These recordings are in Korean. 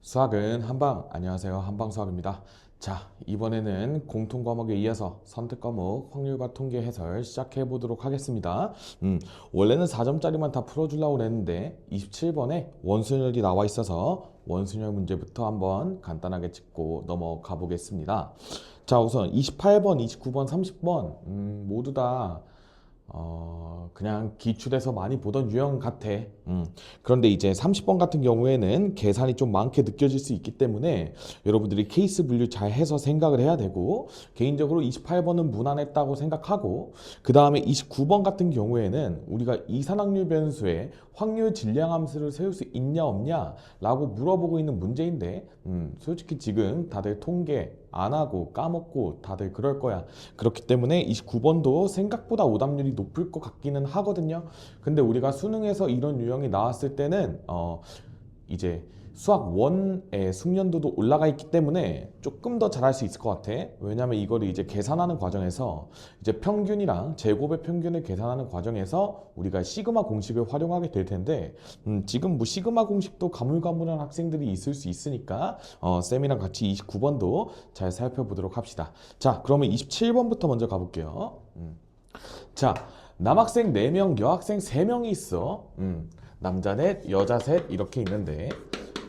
수학은 한방, 안녕하세요. 한방수학입니다. 자, 이번에는 공통과목에 이어서 선택과목 확률과 통계 해설 시작해 보도록 하겠습니다. 원래는 4점짜리만 다 풀어주려고 그랬는데 27번에 원순열이 나와 있어서 원순열 문제부터 한번 간단하게 짚고 넘어가 보겠습니다. 자, 우선 28번, 29번, 30번 모두 다 그냥 기출에서 많이 보던 유형 같아. 그런데 이제 30번 같은 경우에는 계산이 좀 많게 느껴질 수 있기 때문에 여러분들이 케이스 분류 잘 해서 생각을 해야 되고, 개인적으로 28번은 무난했다고 생각하고, 그 다음에 29번 같은 경우에는 우리가 이산확률 변수에 확률 질량 함수를 세울 수 있냐 없냐 라고 물어보고 있는 문제인데, 솔직히 지금 다들 통계 안 하고 까먹고 다들 그럴 거야. 그렇기 때문에 29번도 생각보다 오답률이 높을 것 같기는 하거든요. 근데 우리가 수능에서 이런 유형이 나왔을 때는 이제 수학 1의 숙련도도 올라가 있기 때문에 조금 더 잘할 수 있을 것 같아. 왜냐면 이거를 이제 계산하는 과정에서 이제 평균이랑 제곱의 평균을 계산하는 과정에서 우리가 시그마 공식을 활용하게 될 텐데, 지금 뭐 시그마 공식도 가물가물한 학생들이 있을 수 있으니까 쌤이랑 같이 29번도 잘 살펴보도록 합시다. 자, 그러면 27번부터 먼저 가볼게요. 자, 남학생 4명, 여학생 3명이 있어. 남자 넷, 여자 셋 이렇게 있는데,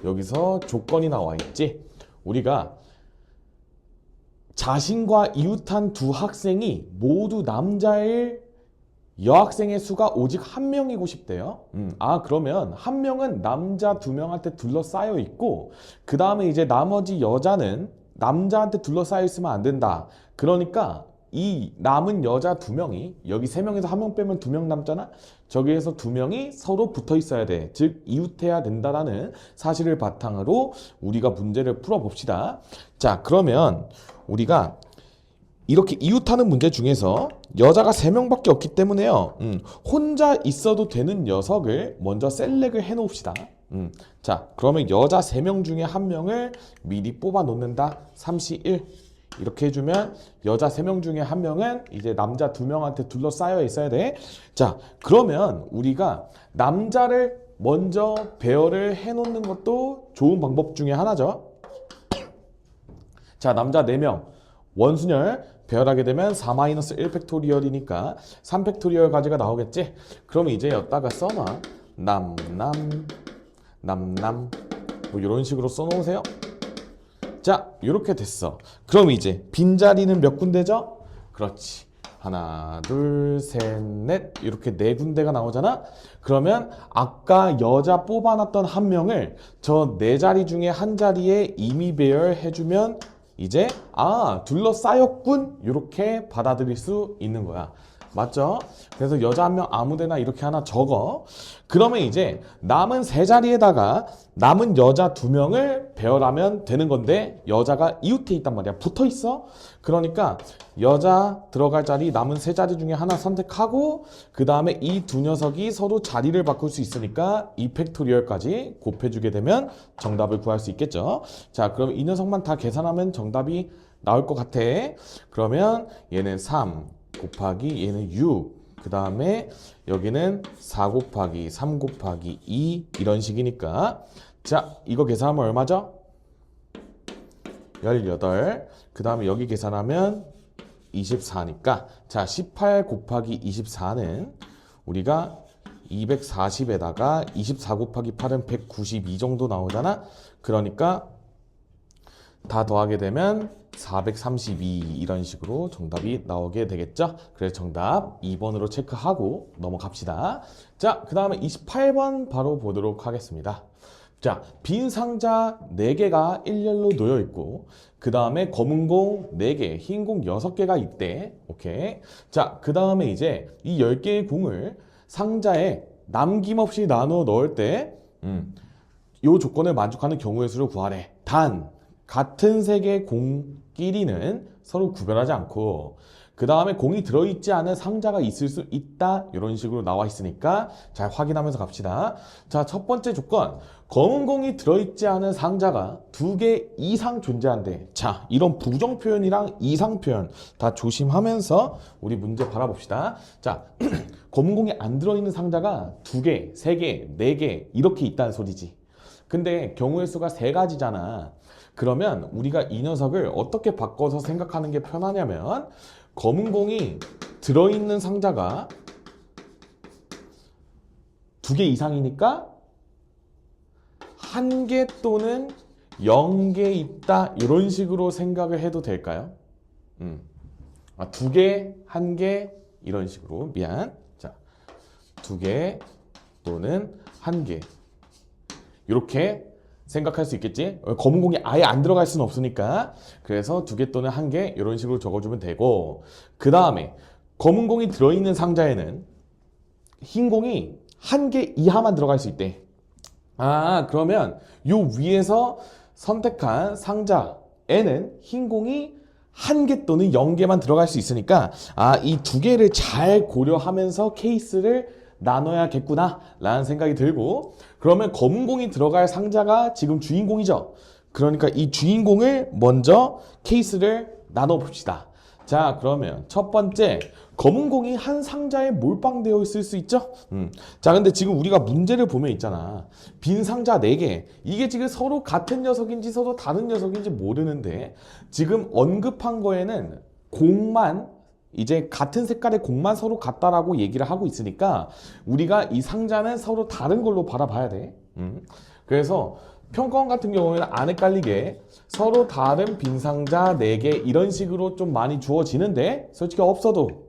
여기서 조건이 나와 있지. 우리가 자신과 이웃한 두 학생이 모두 남자일 여학생의 수가 오직 한 명이고 싶대요. 그러면 한 명은 남자 2명한테 둘러싸여 있고, 그 다음에 이제 나머지 여자는 남자한테 둘러싸여 있으면 안 된다. 그러니까 이 남은 여자 2명이, 여기 3명에서 1명 빼면 2명 남잖아. 저기에서 2명이 서로 붙어 있어야 돼. 즉 이웃해야 된다라는 사실을 바탕으로 우리가 문제를 풀어 봅시다. 자, 그러면 우리가 이렇게 이웃하는 문제 중에서 여자가 3명밖에 없기 때문에요, 혼자 있어도 되는 녀석을 먼저 셀렉을 해 놓읍시다. 자, 그러면 여자 3명 중에 1명을 미리 뽑아 놓는다. 3시1 이렇게 해주면 여자 3명 중에 1명은 이제 남자 2명한테 둘러싸여 있어야 돼. 자, 그러면 우리가 남자를 먼저 배열을 해놓는 것도 좋은 방법 중에 하나죠. 자, 남자 4명 원순열 배열하게 되면 4-1 팩토리얼이니까 3 팩토리얼 가지가 나오겠지. 그러면 이제 여기다가 써놔. 남남 뭐 이런 식으로 써놓으세요. 자, 이렇게 됐어. 그럼 이제 빈자리는 몇 군데죠? 그렇지. 하나, 둘, 셋, 넷 이렇게 4군데가 나오잖아. 그러면 아까 여자 뽑아놨던 1명을 저 4자리 중에 한 자리에 임의 배열해주면 이제 둘러싸였군 이렇게 받아들일 수 있는 거야. 맞죠? 그래서 여자 1명 아무데나 이렇게 하나 적어. 그러면 이제 남은 3자리에다가 남은 여자 2명을 배열하면 되는 건데, 여자가 이웃에 있단 말이야. 붙어 있어. 그러니까 여자 들어갈 자리 남은 3자리 중에 하나 선택하고, 그 다음에 이 두 녀석이 서로 자리를 바꿀 수 있으니까 2팩토리얼까지 곱해주게 되면 정답을 구할 수 있겠죠. 자, 그럼 이 녀석만 다 계산하면 정답이 나올 것 같아. 그러면 얘는 3 곱하기 얘는 6, 그 다음에 여기는 4 곱하기 3 곱하기 2 이런 식이니까, 자, 이거 계산하면 얼마죠? 18. 그 다음에 여기 계산하면 24니까, 자, 18 곱하기 24는 우리가 240에다가 24 곱하기 8은 192 정도 나오잖아. 그러니까 다 더하게 되면 432 이런 식으로 정답이 나오게 되겠죠. 그래서 정답 2번으로 체크하고 넘어갑시다. 자, 그 다음에 28번 바로 보도록 하겠습니다. 자, 빈 상자 4개가 일렬로 놓여 있고, 그 다음에 검은 공 4개, 흰 공 6개가 있대. 오케이. 자, 그 다음에 이제 이 10개의 공을 상자에 남김없이 나누어 넣을 때, 이 조건을 만족하는 경우의 수를 구하래. 단, 같은 색의 공끼리는 서로 구별하지 않고, 그 다음에 공이 들어있지 않은 상자가 있을 수 있다. 이런 식으로 나와 있으니까 잘 확인하면서 갑시다. 자, 첫 번째 조건. 검은 공이 들어있지 않은 상자가 2개 이상 존재한대. 자, 이런 부정 표현이랑 이상 표현 다 조심하면서 우리 문제 바라봅시다. 자, 검은 공이 안 들어있는 상자가 2개, 3개, 4개 이렇게 있다는 소리지. 근데 경우의 수가 세 가지잖아. 그러면 우리가 이 녀석을 어떻게 바꿔서 생각하는 게 편하냐면 검은 공이 들어있는 상자가 두 개 이상이니까 한 개 또는 0개 있다 이런 식으로 생각을 해도 될까요? 두 개, 한 개 이런 식으로 미안. 자, 두 개 또는 한 개 이렇게 생각할 수 있겠지? 검은 공이 아예 안 들어갈 수는 없으니까 그래서 두 개 또는 한 개 이런 식으로 적어주면 되고 그 다음에 검은 공이 들어있는 상자에는 흰 공이 한 개 이하만 들어갈 수 있대. 그러면 요 위에서 선택한 상자에는 흰 공이 한 개 또는 0개만 들어갈 수 있으니까 이 두 개를 잘 고려하면서 케이스를 나눠야겠구나 라는 생각이 들고 그러면 검은 공이 들어갈 상자가 지금 주인공이죠. 그러니까 이 주인공을 먼저 케이스를 나눠 봅시다. 자, 그러면 첫 번째 검은 공이 한 상자에 몰빵되어 있을 수 있죠? 자, 근데 지금 우리가 문제를 보면 있잖아. 빈 상자 4개. 이게 지금 서로 같은 녀석인지 서로 다른 녀석인지 모르는데 지금 언급한 거에는 공만 이제 같은 색깔의 공만 서로 같다라고 얘기를 하고 있으니까 우리가 이 상자는 서로 다른 걸로 바라봐야 돼. 그래서 평가원 같은 경우에는 안 헷갈리게 서로 다른 빈 상자 4개 이런 식으로 좀 많이 주어지는데 솔직히 없어도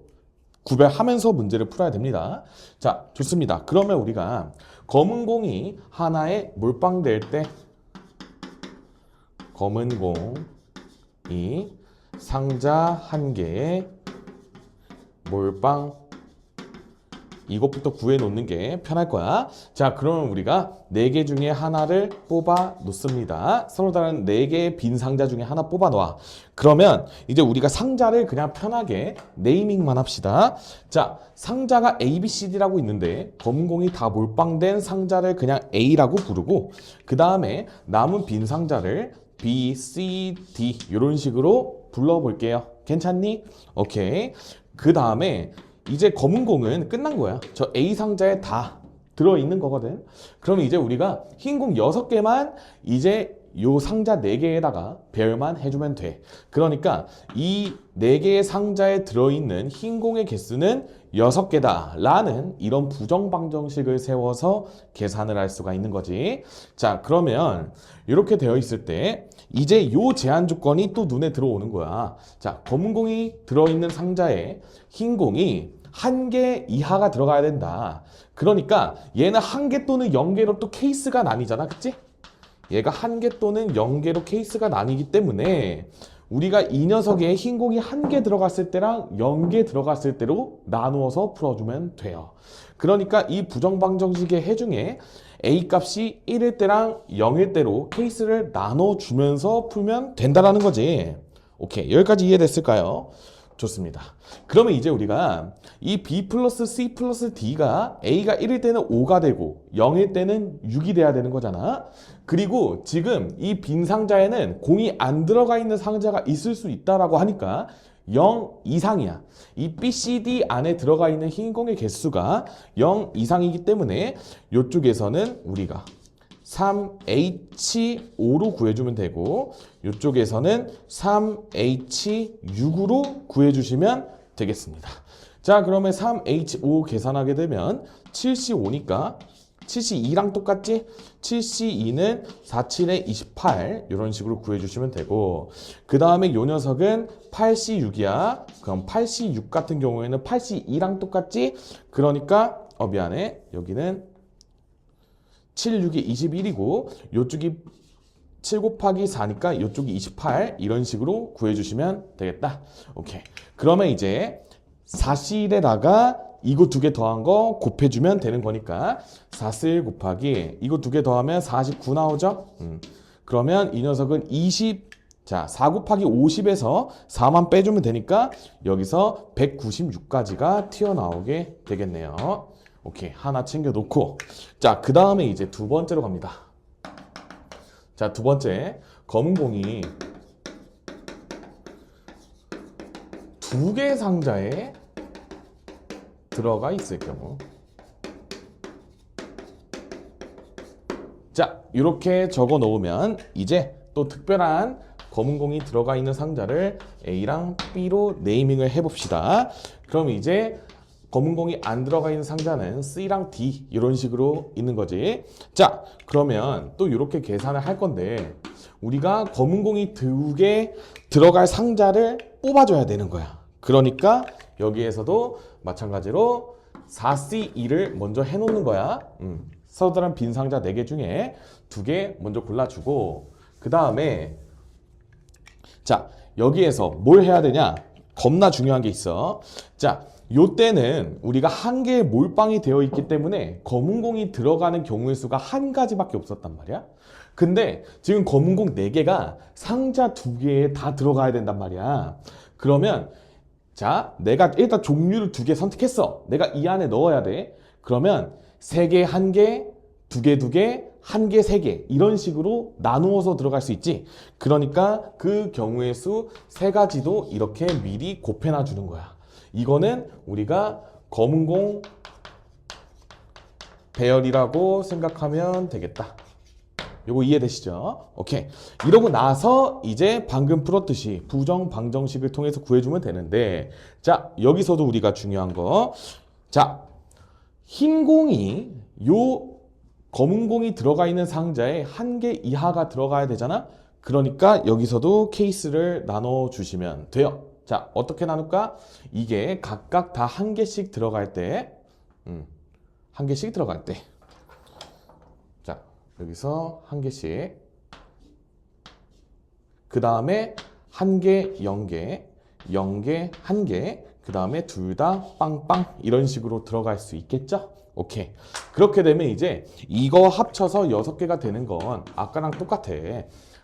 구별하면서 문제를 풀어야 됩니다. 자, 좋습니다. 그러면 우리가 검은 공이 하나에 몰빵될 때 검은 공이 상자 한 개에 몰빵 이것부터 구해 놓는 게 편할 거야. 자, 그러면 우리가 4개 중에 하나를 뽑아 놓습니다. 서로 다른 4개의 빈 상자 중에 하나 뽑아 놓아. 그러면 이제 우리가 상자를 그냥 편하게 네이밍만 합시다. 자, 상자가 A, B, C, D라고 있는데 검은 공이 다 몰빵된 상자를 그냥 A라고 부르고 그 다음에 남은 빈 상자를 B, C, D 이런 식으로 불러볼게요. 괜찮니? 오케이. 그 다음에 이제 검은 공은 끝난 거야. 저 A 상자에 다 들어있는 거거든. 그럼 이제 우리가 흰 공 6개만 이제 요 상자 4개에다가 배열만 해주면 돼. 그러니까 이 4개의 상자에 들어있는 흰 공의 개수는 6개다 라는 이런 부정방정식을 세워서 계산을 할 수가 있는 거지. 자, 그러면 이렇게 되어 있을 때 이제 요 제한 조건이 또 눈에 들어오는 거야. 자, 검은 공이 들어있는 상자에 흰 공이 1개 이하가 들어가야 된다. 그러니까 얘는 1개 또는 0개로 또 케이스가 나뉘잖아. 그치? 얘가 1개 또는 0개로 케이스가 나뉘기 때문에 우리가 이 녀석에 흰 공이 1개 들어갔을 때랑 0개 들어갔을 때로 나누어서 풀어주면 돼요. 그러니까 이 부정방정식의 해 중에 A 값이 1일 때랑 0일 때로 케이스를 나눠주면서 풀면 된다라는 거지. 오케이, 여기까지 이해됐을까요? 좋습니다. 그러면 이제 우리가 이 B 플러스 C 플러스 D가 A가 1일 때는 5가 되고 0일 때는 6이 돼야 되는 거잖아. 그리고 지금 이 빈 상자에는 공이 안 들어가 있는 상자가 있을 수 있다라고 하니까 0 이상이야. 이 B, C, D 안에 들어가 있는 흰 공의 개수가 0 이상이기 때문에 이쪽에서는 우리가 3H5로 구해주면 되고 이쪽에서는 3H6으로 구해주시면 되겠습니다. 자, 그러면 3H5 계산하게 되면 7C5니까 7C2랑 똑같지? 7C2는 4, 7에 28 이런 식으로 구해주시면 되고 그 다음에 요 녀석은 8C6이야. 그럼 8C6 같은 경우에는 8C2랑 똑같지? 그러니까 미안해. 여기는 7, 6이 21이고 이쪽이 7 곱하기 4니까 이쪽이 28 이런 식으로 구해주시면 되겠다. 오케이. 그러면 이제 4C에다가 이거 2개 더한 거 곱해주면 되는 거니까 4C 곱하기 이거 2개 더하면 49 나오죠? 그러면 이 녀석은 20 자, 4 곱하기 50에서 4만 빼주면 되니까 여기서 196까지가 튀어나오게 되겠네요. 오케이, 하나 챙겨놓고 자, 그 다음에 이제 두 번째로 갑니다. 자, 두 번째 검은 공이 2개 상자에 들어가 있을 경우 자, 이렇게 적어 놓으면 이제 또 특별한 검은 공이 들어가 있는 상자를 A랑 B로 네이밍을 해봅시다. 그럼 이제 검은 공이 안 들어가 있는 상자는 C랑 D 이런 식으로 있는 거지. 자, 그러면 또 이렇게 계산을 할 건데 우리가 검은 공이 2개 들어갈 상자를 뽑아줘야 되는 거야. 그러니까 여기에서도 마찬가지로 4C2를 먼저 해놓는 거야. 서들한 빈 상자 4개 중에 2개 먼저 골라주고 그 다음에 자, 여기에서 뭘 해야 되냐? 겁나 중요한 게 있어. 자, 요때는 우리가 한 개의 몰빵이 되어 있기 때문에 검은 공이 들어가는 경우의 수가 한 가지밖에 없었단 말이야. 근데 지금 검은 공 4개가 상자 2개에 다 들어가야 된단 말이야. 그러면 자, 내가 일단 종류를 2개 선택했어. 내가 이 안에 넣어야 돼. 그러면 3개, 1개, 2개, 2개, 1개, 3개 이런 식으로 나누어서 들어갈 수 있지. 그러니까 그 경우의 수 3가지도 이렇게 미리 곱해놔 주는 거야. 이거는 우리가 검은 공 배열이라고 생각하면 되겠다. 요거 이해되시죠? 오케이. 이러고 나서 이제 방금 풀었듯이 부정 방정식을 통해서 구해주면 되는데 자, 여기서도 우리가 중요한 거 자, 흰 공이 요 검은 공이 들어가 있는 상자에 1개 이하가 들어가야 되잖아? 그러니까 여기서도 케이스를 나눠주시면 돼요. 자, 어떻게 나눌까? 이게 각각 다 1개씩 들어갈 때 1개씩 들어갈 때 자, 여기서 1개씩 그 다음에 1개, 0개, 0개, 1개 그 다음에 둘 다 빵빵 이런 식으로 들어갈 수 있겠죠? 오케이. 그렇게 되면 이제 이거 합쳐서 6개가 되는 건 아까랑 똑같아.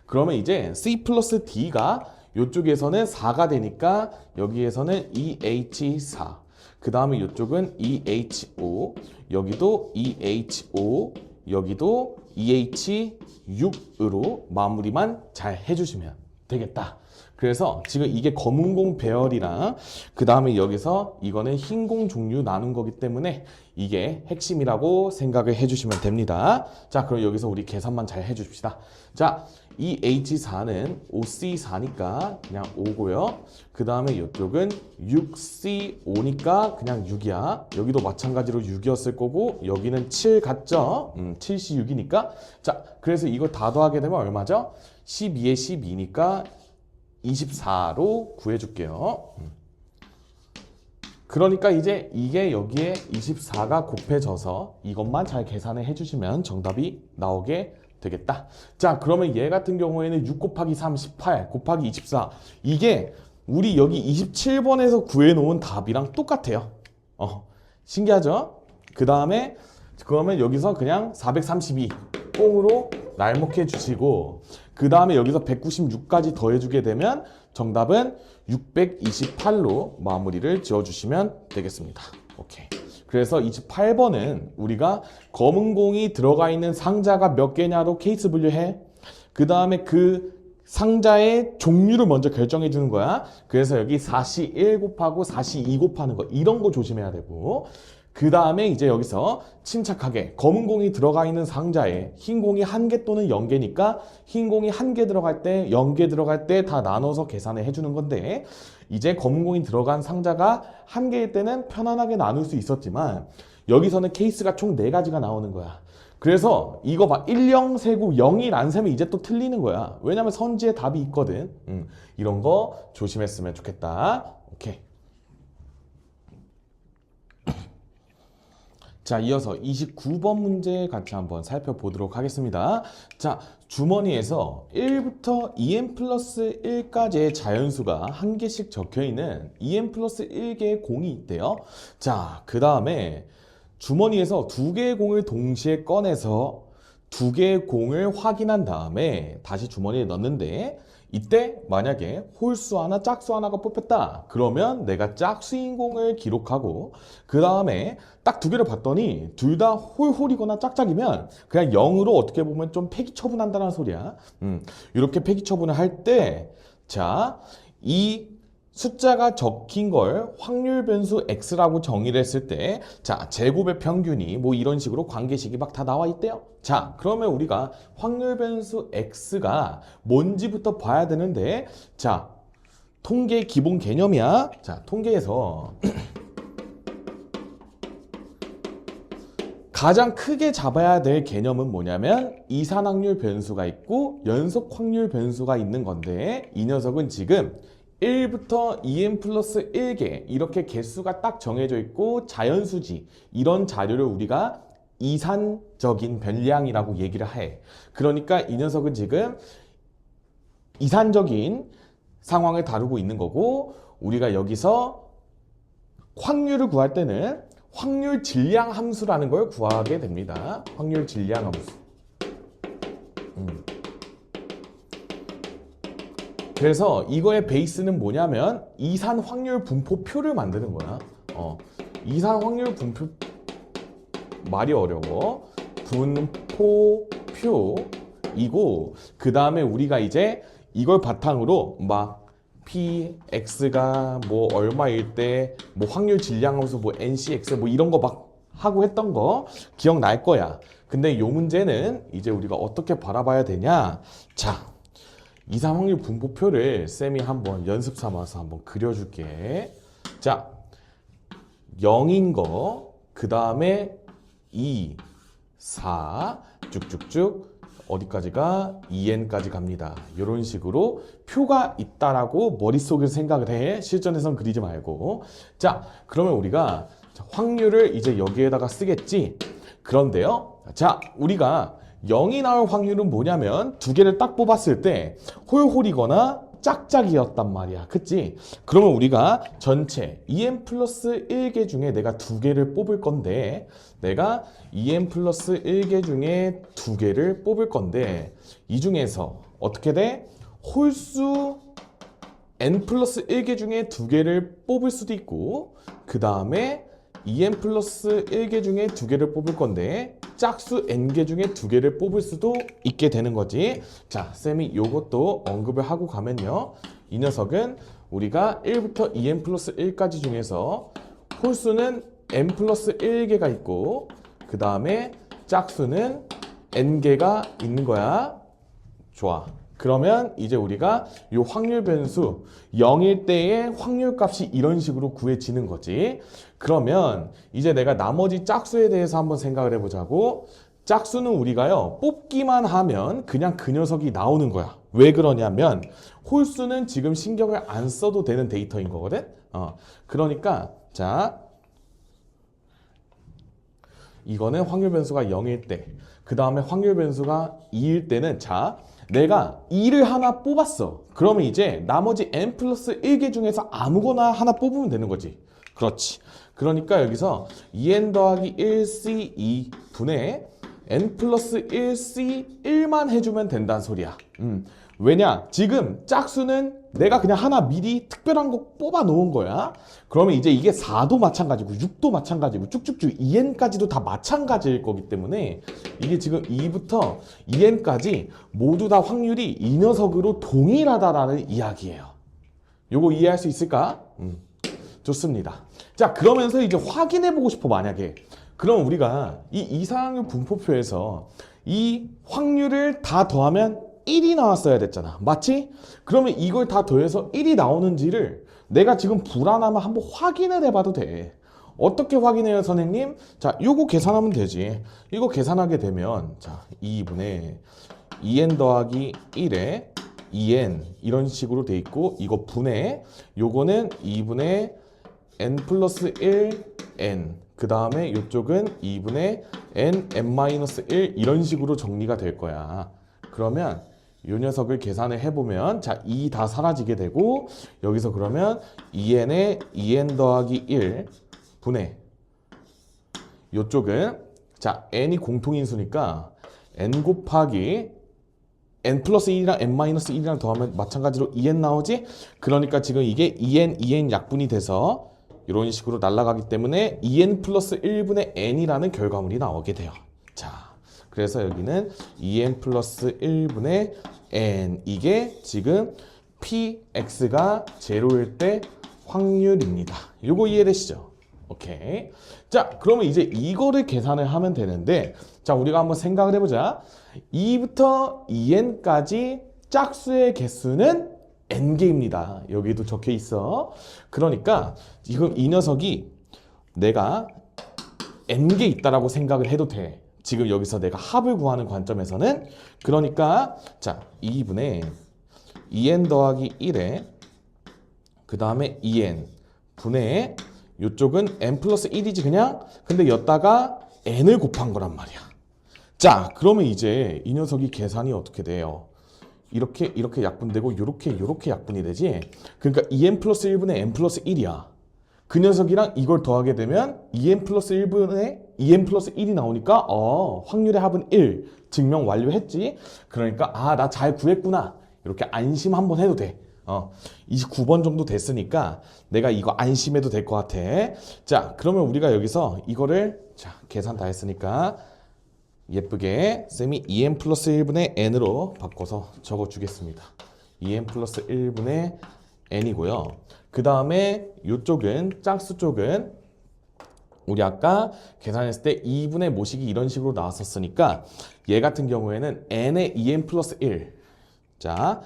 그러면 이제 C 플러스 D가 이쪽에서는 4가 되니까 여기에서는 EH4 그 다음에 이쪽은 EH5 여기도 EH5 여기도 EH6으로 마무리만 잘 해주시면 되겠다. 그래서 지금 이게 검은 공 배열이랑 그 다음에 여기서 이거는 흰 공 종류 나눈 거기 때문에 이게 핵심이라고 생각을 해주시면 됩니다. 자, 그럼 여기서 우리 계산만 잘 해줍시다. 자, 이 H4는 5C4니까 그냥 5고요. 그 다음에 이쪽은 6C5니까 그냥 6이야. 여기도 마찬가지로 6이었을 거고 여기는 7 같죠? 7C6이니까 자, 그래서 이거 다 더하게 되면 얼마죠? 12에 12니까 24로 구해줄게요. 그러니까 이제 이게 여기에 24가 곱해져서 이것만 잘 계산을 해주시면 정답이 나오게 되겠다. 자, 그러면 얘 같은 경우에는 6 곱하기 3, 18 곱하기 24 이게 우리 여기 27번에서 구해놓은 답이랑 똑같아요. 신기하죠? 그 다음에 그러면 여기서 그냥 432 꽁으로 날목해 주시고 그 다음에 여기서 196까지 더해주게 되면 정답은 628로 마무리를 지어주시면 되겠습니다. 오케이. 그래서 28번은 우리가 검은 공이 들어가 있는 상자가 몇 개냐로 케이스 분류해. 그 다음에 그 상자의 종류를 먼저 결정해 주는 거야. 그래서 여기 4C1 곱하고 4C2 곱하는 거 이런 거 조심해야 되고 그 다음에 이제 여기서 침착하게 검은 공이 들어가 있는 상자에 흰 공이 1개 또는 0개니까 흰 공이 1개 들어갈 때 0개 들어갈 때 다 나눠서 계산을 해주는 건데 이제 검은 공이 들어간 상자가 1개일 때는 편안하게 나눌 수 있었지만 여기서는 케이스가 총 4가지가 나오는 거야. 그래서 이거 봐 1, 0 세고 0, 1 안 세면 이제 또 틀리는 거야. 왜냐면 선지에 답이 있거든. 이런 거 조심했으면 좋겠다. 오케이. 자, 이어서 29번 문제 같이 한번 살펴보도록 하겠습니다. 자, 주머니에서 1부터 2n 플러스 1까지의 자연수가 1개씩 적혀있는 2n 플러스 1개의 공이 있대요. 자, 그 다음에 주머니에서 2개의 공을 동시에 꺼내서 2개의 공을 확인한 다음에 다시 주머니에 넣는데 이때 만약에 홀수 하나 짝수 하나가 뽑혔다 그러면 내가 짝수인 공을 기록하고 그 다음에 딱 2개를 봤더니 둘 다 홀이거나 짝짝이면 그냥 0으로 어떻게 보면 좀 폐기 처분한다는 소리야. 이렇게 폐기 처분을 할 때 자, 이 숫자가 적힌 걸 확률 변수 x라고 정의를 했을 때, 자, 제곱의 평균이 뭐 이런 식으로 관계식이 막 다 나와 있대요. 자, 그러면 우리가 확률 변수 x가 뭔지부터 봐야 되는데, 자, 통계 기본 개념이야. 자, 통계에서 가장 크게 잡아야 될 개념은 뭐냐면 이산확률 변수가 있고 연속 확률 변수가 있는 건데, 이 녀석은 지금 1부터 2n 플러스 1개 이렇게 개수가 딱 정해져 있고 자연수지, 이런 자료를 우리가 이산적인 변량이라고 얘기를 해. 그러니까 이 녀석은 지금 이산적인 상황을 다루고 있는 거고, 우리가 여기서 확률을 구할 때는 확률 질량 함수라는 걸 구하게 됩니다. 확률 질량 함수. 그래서 이거의 베이스는 뭐냐면 이산 확률 분포표를 만드는 거야. 이산 확률 분포, 말이 어려워. 분포표이고, 그 다음에 우리가 이제 이걸 바탕으로 막 px가 뭐 얼마일 때 뭐 확률 질량함수 뭐 ncx 뭐 이런 거 막 하고 했던 거 기억날 거야. 근데 요 문제는 이제 우리가 어떻게 바라봐야 되냐. 자, 이산 확률 분포표를 쌤이 한번 연습 삼아서 한번 그려줄게. 자, 0인 거, 그 다음에 2, 4 쭉쭉쭉 어디까지가 2n까지 갑니다. 이런 식으로 표가 있다라고 머릿속에서 생각을 해. 실전에선 그리지 말고. 자, 그러면 우리가 확률을 이제 여기에다가 쓰겠지. 그런데요, 자, 우리가 0이 나올 확률은 뭐냐면 두 개를 딱 뽑았을 때 홀홀이거나 짝짝이었단 말이야. 그치? 그러면 우리가 전체 2n 플러스 1개 중에 내가 두 개를 뽑을 건데, 내가 2n 플러스 1개 중에 두 개를 뽑을 건데, 이 중에서 어떻게 돼? 홀수 n 플러스 1개 중에 두 개를 뽑을 수도 있고, 그 다음에 2n 플러스 1개 중에 두 개를 뽑을 건데 짝수 n개 중에 두 개를 뽑을 수도 있게 되는 거지. 자, 쌤이 요것도 언급을 하고 가면요, 이 녀석은 우리가 1부터 2n 플러스 1까지 중에서 홀수는 n 플러스 1개가 있고, 그 다음에 짝수는 n개가 있는 거야. 좋아. 그러면 이제 우리가 이 확률 변수 0일 때의 확률 값이 이런 식으로 구해지는 거지. 그러면 이제 내가 나머지 짝수에 대해서 한번 생각을 해보자고. 짝수는 우리가요, 뽑기만 하면 그냥 그 녀석이 나오는 거야. 왜 그러냐면 홀수는 지금 신경을 안 써도 되는 데이터인 거거든. 그러니까 자, 이거는 확률 변수가 0일 때, 그 다음에 확률 변수가 2일 때는, 자, 내가 2를 하나 뽑았어. 그러면 이제 나머지 n 플러스 1개 중에서 아무거나 하나 뽑으면 되는 거지. 그렇지. 그러니까 여기서 2n 더하기 1c 2분의 n 플러스 1c 1만 해주면 된다는 소리야. 왜냐? 지금 짝수는 내가 그냥 하나 미리 특별한 거 뽑아 놓은 거야. 그러면 이제 이게 4도 마찬가지고 6도 마찬가지고 쭉쭉쭉 2n까지도 다 마찬가지일 거기 때문에 이게 지금 2부터 2n까지 모두 다 확률이 이 녀석으로 동일하다라는 이야기예요. 요거 이해할 수 있을까? 좋습니다. 자, 그러면서 이제 확인해 보고 싶어, 만약에. 그럼 우리가 이 이상률 분포표에서 이 확률을 다 더하면 1이 나왔어야 됐잖아. 맞지? 그러면 이걸 다 더해서 1이 나오는지를 내가 지금 불안하면 한번 확인을 해봐도 돼. 어떻게 확인해요, 선생님? 자, 요거 계산하면 되지. 이거 계산하게 되면, 자, 2분의 2n 더하기 1에 2n 이런 식으로 돼 있고, 이거 분의, 요거는 2분의 n 플러스 1n, 그 다음에 이쪽은 2분의 n(n-1) 이런 식으로 정리가 될 거야. 그러면 이 녀석을 계산을 해보면, 자, 2 다 사라지게 되고, 여기서 그러면 2n에 2n 더하기 1 분의, 이쪽은, 자, n이 공통인수니까 n 곱하기 n 플러스 1이랑 n 마이너스 1이랑 더하면 마찬가지로 2n 나오지? 그러니까 지금 이게 2n 약분이 돼서 이런 식으로 날아가기 때문에 2n 플러스 1분의 n이라는 결과물이 나오게 돼요. 자, 그래서 여기는 2n 플러스 1분의 n, 이게 지금 px가 제로일 때 확률입니다. 요거 이해되시죠? 오케이. 자, 그러면 이제 이거를 계산을 하면 되는데, 자, 우리가 한번 생각을 해보자. 2부터 2n까지 짝수의 개수는 n개입니다. 여기도 적혀 있어. 그러니까 지금 이 녀석이 내가 n개 있다라고 생각을 해도 돼. 지금 여기서 내가 합을 구하는 관점에서는. 그러니까 자, 2분의 2n 더하기 1에 그 다음에 2n 분의 이쪽은 n 플러스 1이지 그냥. 근데 여기다가 n을 곱한 거란 말이야. 자, 그러면 이제 이 녀석이 계산이 어떻게 돼요? 이렇게 약분되고 요렇게 약분이 되지. 그러니까 2n 플러스 1분의 n 플러스 1이야. 그 녀석이랑 이걸 더하게 되면 2n 플러스 1분의 2n 플러스 1이 나오니까 확률의 합은 1 증명 완료했지. 그러니까 나 잘 구했구나. 이렇게 안심 한번 해도 돼. 29번 정도 됐으니까 내가 이거 안심해도 될 것 같아. 자, 그러면 우리가 여기서 이거를 자, 계산 다 했으니까 예쁘게 쌤이 2n 플러스 1분의 n으로 바꿔서 적어주겠습니다. 2n 플러스 1분의 n이고요. 그 다음에 이쪽은 짝수 쪽은 우리 아까 계산했을 때 2분의 모식이 이런 식으로 나왔었으니까 얘 같은 경우에는 n의 2n 플러스 1. 자,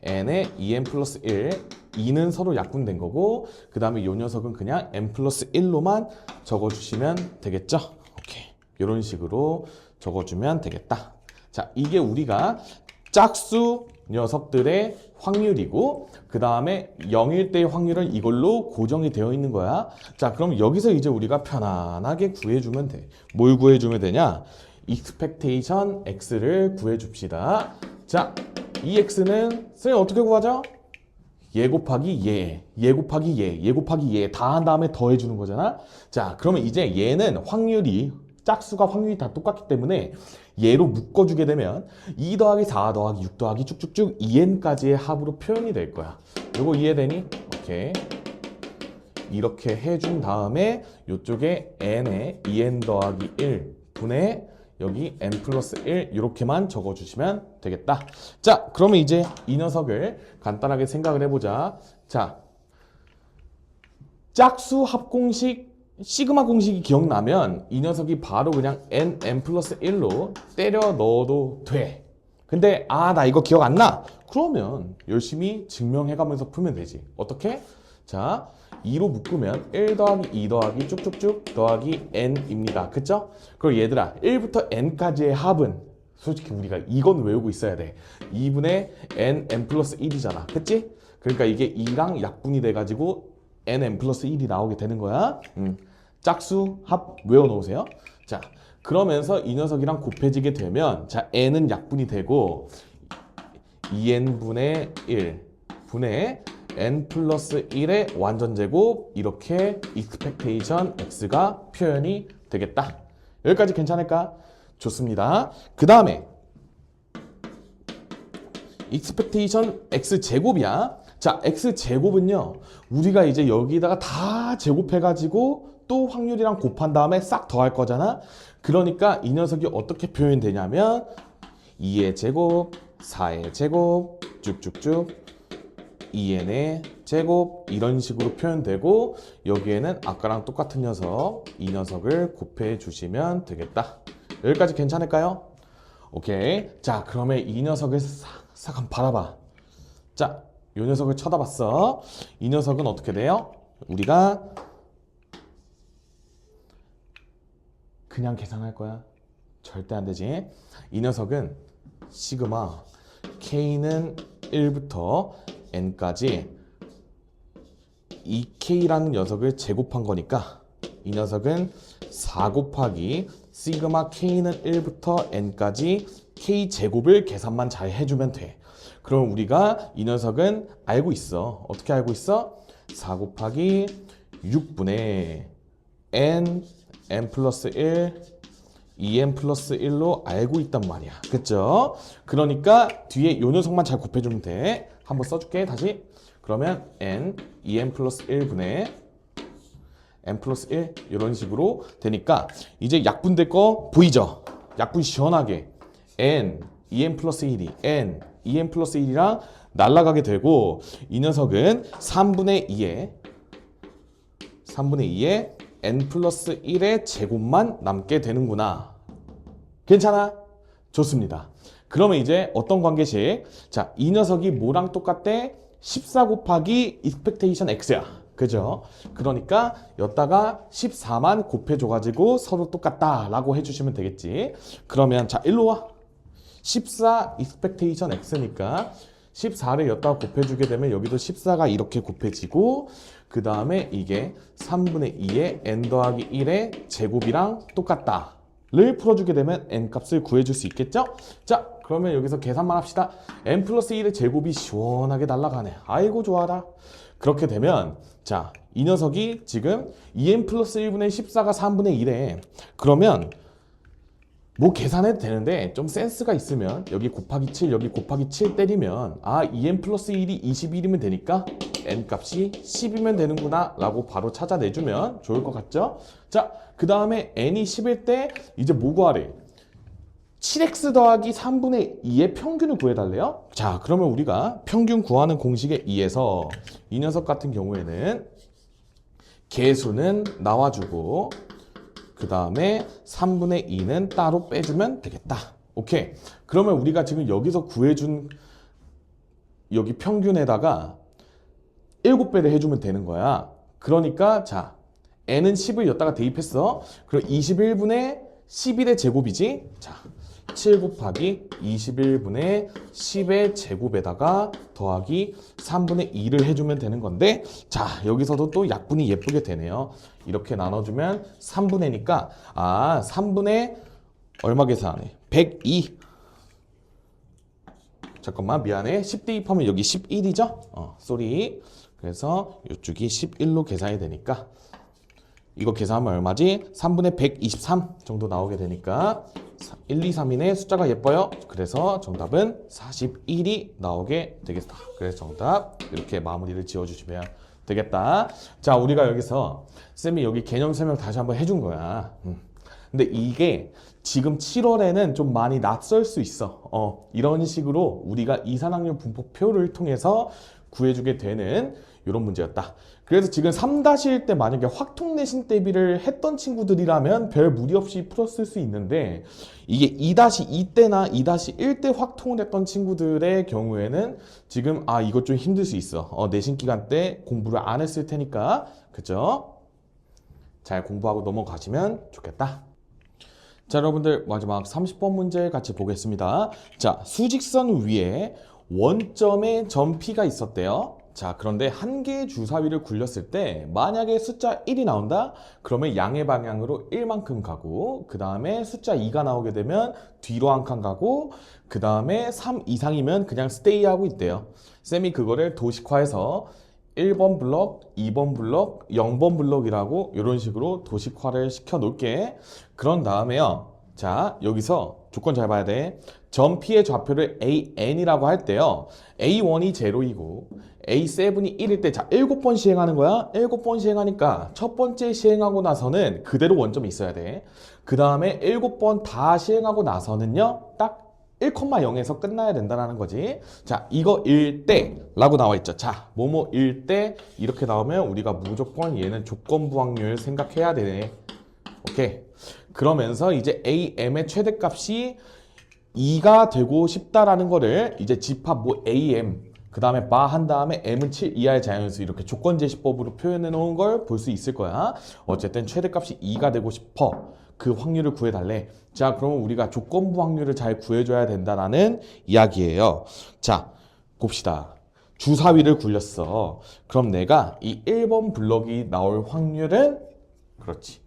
n의 2n 플러스 1, 2는 서로 약분된 거고 그 다음에 이 녀석은 그냥 n 플러스 1로만 적어주시면 되겠죠? 오케이. 이런 식으로 적어주면 되겠다. 자, 이게 우리가 짝수 녀석들의 확률이고 그 다음에 0일 때의 확률은 이걸로 고정이 되어 있는 거야. 자, 그럼 여기서 이제 우리가 편안하게 구해주면 돼. 뭘 구해주면 되냐? expectation x를 구해줍시다. 자, 이 x는 선생님 어떻게 구하죠? 얘 곱하기 얘 곱하기 얘 다 한 다음에 더해주는 거잖아. 자, 그러면 이제 얘는 확률이 짝수가 확률이 다 똑같기 때문에 얘로 묶어주게 되면 2 더하기 4 더하기 6 더하기 쭉쭉쭉 2n까지의 합으로 표현이 될 거야. 요거 이해되니? 오케이. 이렇게 해준 다음에 이쪽에 n에 2n 더하기 1 분의 여기 n 플러스 1 이렇게만 적어주시면 되겠다. 자, 그러면 이제 이 녀석을 간단하게 생각을 해보자. 자, 짝수 합공식 시그마 공식이 기억나면 이 녀석이 바로 그냥 n 플러스 1로 때려 넣어도 돼. 근데 나 이거 기억 안 나? 그러면 열심히 증명해가면서 풀면 되지. 어떻게? 자, 2로 묶으면 1 더하기 2 더하기 쭉쭉쭉 더하기 n입니다. 그쵸? 그리고 얘들아 1부터 n까지의 합은 솔직히 우리가 이건 외우고 있어야 돼. 2분의 n 플러스 1이잖아. 그치? 그러니까 이게 2랑 약분이 돼가지고 n 플러스 1이 나오게 되는 거야. 짝수 합 외워놓으세요. 자, 그러면서 이 녀석이랑 곱해지게 되면 자, n은 약분이 되고 2n분의 1 분의 n 플러스 1의 완전제곱 이렇게 expectation x가 표현이 되겠다. 여기까지 괜찮을까? 좋습니다. 그 다음에 expectation x제곱이야. 자, x제곱은요 우리가 이제 여기다가 다 제곱해가지고 또 확률이랑 곱한 다음에 싹 더할 거잖아. 그러니까 이 녀석이 어떻게 표현되냐면 2의 제곱, 4의 제곱, 쭉쭉쭉 2n의 제곱 이런 식으로 표현되고 여기에는 아까랑 똑같은 녀석 이 녀석을 곱해 주시면 되겠다. 여기까지 괜찮을까요? 오케이. 자, 그러면 이 녀석을 싹 한번 바라봐. 자, 이 녀석을 쳐다봤어. 이 녀석은 어떻게 돼요? 우리가 그냥 계산할 거야. 절대 안 되지. 이 녀석은 시그마 k는 1부터 n까지 2k라는 녀석을 제곱한 거니까 이 녀석은 4 곱하기 시그마 k는 1부터 n까지 k제곱을 계산만 잘 해주면 돼. 그럼 우리가 이 녀석은 알고 있어. 어떻게 알고 있어? 4 곱하기 6분의 n 플러스 1 2n 플러스 1로 알고 있단 말이야. 그쵸? 그러니까 뒤에 이 녀석만 잘 곱해주면 돼. 한번 써줄게. 다시. 그러면 n 2n 플러스 1분의 n 플러스 1 이런 식으로 되니까 이제 약분될 거 보이죠? 약분 시원하게 n 2n 플러스 1이 n 2n 플러스 1이랑 날아가게 되고 이 녀석은 3분의 2의 n 플러스 1의 제곱만 남게 되는구나. 괜찮아? 좋습니다. 그러면 이제 어떤 관계식? 자, 이 녀석이 뭐랑 똑같대? 14 곱하기 expectation x야. 그죠? 그러니까 여기다가 14만 곱해줘가지고 서로 똑같다라고 해주시면 되겠지. 그러면 자, 일로 와. 14 expectation x니까 14를 여기다가 곱해주게 되면 여기도 14가 이렇게 곱해지고 그 다음에 이게 3분의 2의 n 더하기 1의 제곱이랑 똑같다. 를 풀어주게 되면 n 값을 구해줄 수 있겠죠? 자, 그러면 여기서 계산만 합시다. n 플러스 1의 제곱이 시원하게 날아가네. 아이고 좋아라. 그렇게 되면 자, 이 녀석이 지금 2n 플러스 1분의 14가 3분의 1에 그러면 뭐 계산해도 되는데 좀 센스가 있으면 여기 곱하기 7 여기 곱하기 7 때리면 아 2n 플러스 1이 21이면 되니까 n 값이 10이면 되는구나 라고 바로 찾아내주면 좋을 것 같죠? 자, 그 다음에 n이 10일 때 이제 뭐 구하래? 7x 더하기 3분의 2의 평균을 구해달래요? 자, 그러면 우리가 평균 구하는 공식에 의해서 이 녀석 같은 경우에는 개수는 나와주고 그 다음에 3분의 2는 따로 빼주면 되겠다. 오케이. 그러면 우리가 지금 여기서 구해준 여기 평균에다가 7배를 해주면 되는 거야. 그러니까 자, n은 10을 여기다가 대입했어. 그럼 21분의 11의 제곱이지? 자, 7 곱하기 21분의 10의 제곱에다가 더하기 3분의 2를 해주면 되는 건데 자, 여기서도 또 약분이 예쁘게 되네요. 이렇게 나눠주면 3분의니까 3분의 얼마 계산하네? 102. 잠깐만 미안해. 10 대입하면 여기 11이죠? 쏘리. 그래서 이쪽이 11로 계산이 되니까 이거 계산하면 얼마지? 3분의 123 정도 나오게 되니까 1, 2, 3이네. 숫자가 예뻐요. 그래서 정답은 41이 나오게 되겠다. 그래서 정답 이렇게 마무리를 지어주시면 되겠다. 자, 우리가 여기서 쌤이 여기 개념 설명 다시 한번 해준 거야. 근데 이게 지금 7월에는 좀 많이 낯설 수 있어. 이런 식으로 우리가 이산학년 분포표를 통해서 구해주게 되는 이런 문제였다. 그래서 지금 3-1 때 만약에 확통 내신 대비를 했던 친구들이라면 별 무리 없이 풀었을 수 있는데 이게 2-2 때나 2-1 때 확통을 했던 친구들의 경우에는 지금 이거 좀 힘들 수 있어. 내신 기간 때 공부를 안 했을 테니까 그죠? 잘 공부하고 넘어가시면 좋겠다. 자, 여러분들 마지막 30번 문제 같이 보겠습니다. 자, 수직선 위에 원점에 점 P가 있었대요. 자, 그런데 한 개의 주사위를 굴렸을 때 만약에 숫자 1이 나온다? 그러면 양의 방향으로 1만큼 가고 그 다음에 숫자 2가 나오게 되면 뒤로 한 칸 가고 그 다음에 3 이상이면 그냥 스테이 하고 있대요. 쌤이 그거를 도식화해서 1번 블럭, 2번 블럭, 0번 블럭이라고 이런 식으로 도식화를 시켜 놓을게. 그런 다음에요. 자, 여기서 조건 잘 봐야 돼. 점 P의 좌표를 AN이라고 할 때요. A1이 0이고 A7이 1일 때 자, 7번 시행하는 거야. 7번 시행하니까 첫 번째 시행하고 나서는 그대로 원점이 있어야 돼. 그 다음에 7번 다 시행하고 나서는요. 딱 1,0에서 끝나야 된다는 거지. 자, 이거 1대 라고 나와 있죠. 자, 뭐뭐 1대 이렇게 나오면 우리가 무조건 얘는 조건부 확률 생각해야 되네. 오케이. 그러면서 이제 AM의 최대값이 2가 되고 싶다라는 거를 이제 집합 뭐 AM 그 다음에 바 한 다음에 m은 7 이하의 자연수 이렇게 조건제시법으로 표현해 놓은 걸 볼 수 있을 거야. 어쨌든 최대값이 2가 되고 싶어. 그 확률을 구해달래. 자, 그러면 우리가 조건부 확률을 잘 구해줘야 된다라는 이야기예요. 자, 봅시다. 주사위를 굴렸어. 그럼 내가 이 1번 블럭이 나올 확률은 그렇지